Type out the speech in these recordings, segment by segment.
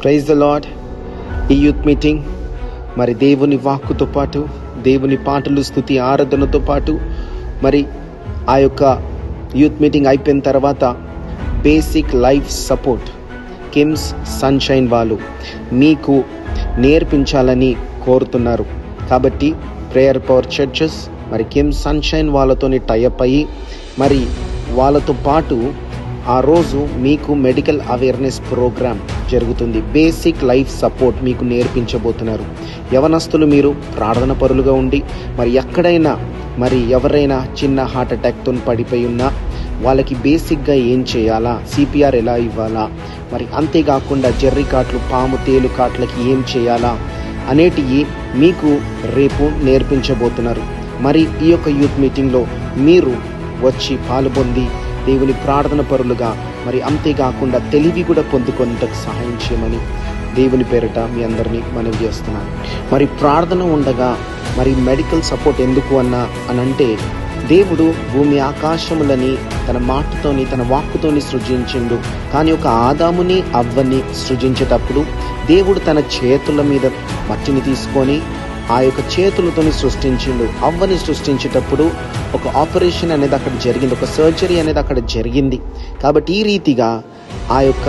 Praise the Lord. ఈ youth meeting మరి దేవుని వాక్కుతో పాటు, దేవుని పాటలు, స్తుతి, ఆరాధనతో పాటు మరి ఆ యొక్క యూత్ మీటింగ్ అయిపోయిన తర్వాత basic life support KIMS sunshine వాళ్ళు మీకు నేర్పించాలని కోరుతున్నారు. కాబట్టి ప్రేయర్ పవర్ చర్చెస్ మరి కిమ్స్ సన్షైన్ వాళ్ళతోని టైఅప్ అయ్యి మరి వాళ్ళతో పాటు ఆ రోజు మీకు మెడికల్ అవేర్నెస్ ప్రోగ్రామ్ జరుగుతుంది. బేసిక్ లైఫ్ సపోర్ట్ మీకు నేర్పించబోతున్నారు. యవనస్తులు మీరు ప్రార్థన పరులుగా ఉండి మరి ఎక్కడైనా మరి ఎవరైనా చిన్న హార్ట్ అటాక్తో పడిపోయి ఉన్నా వాళ్ళకి బేసిక్గా ఏం చేయాలా, సిపిఆర్ ఎలా ఇవ్వాలా, మరి అంతేకాకుండా జెర్రీ కాట్లు, పాము తేలు కాట్లకి ఏం చేయాలా అనేటివి మీకు రేపు నేర్పించబోతున్నారు. మరి ఈ యొక్క యూత్ మీటింగ్లో మీరు వచ్చి పాల్పొంది దేవుని ప్రార్థన పరులుగా మరి అంతేకాకుండా తెలివి కూడా పొందుకొనేందుకు సహాయం చేయమని దేవుని పేరిట మీ అందరినీ మనవి చేస్తున్నాను. మరి ప్రార్థన ఉండగా మరి మెడికల్ సపోర్ట్ ఎందుకు అనంటే దేవుడు భూమి ఆకాశములని తన మాటతోని, తన వాక్కుతోని సృజించిండు. కానీ ఒక ఆదాముని అవ్వని సృజించేటప్పుడు దేవుడు తన చేతుల మీద మట్టిని తీసుకొని ఆ యొక్క చేతులతోని సృష్టించిండు. అవ్వని సృష్టించేటప్పుడు ఒక ఆపరేషన్ అనేది అక్కడ జరిగింది, ఒక సర్జరీ అనేది అక్కడ జరిగింది. కాబట్టి ఈ రీతిగా ఆ యొక్క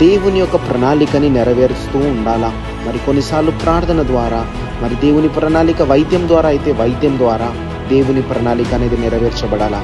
దేవుని యొక్క ప్రణాళికని నెరవేరుస్తూ ఉండాలా. మరి కొన్నిసార్లు ప్రార్థన ద్వారా, మరి దేవుని ప్రణాళిక వైద్యం ద్వారా అయితే వైద్యం ద్వారా దేవుని ప్రణాళిక అనేది నెరవేర్చబడాలా.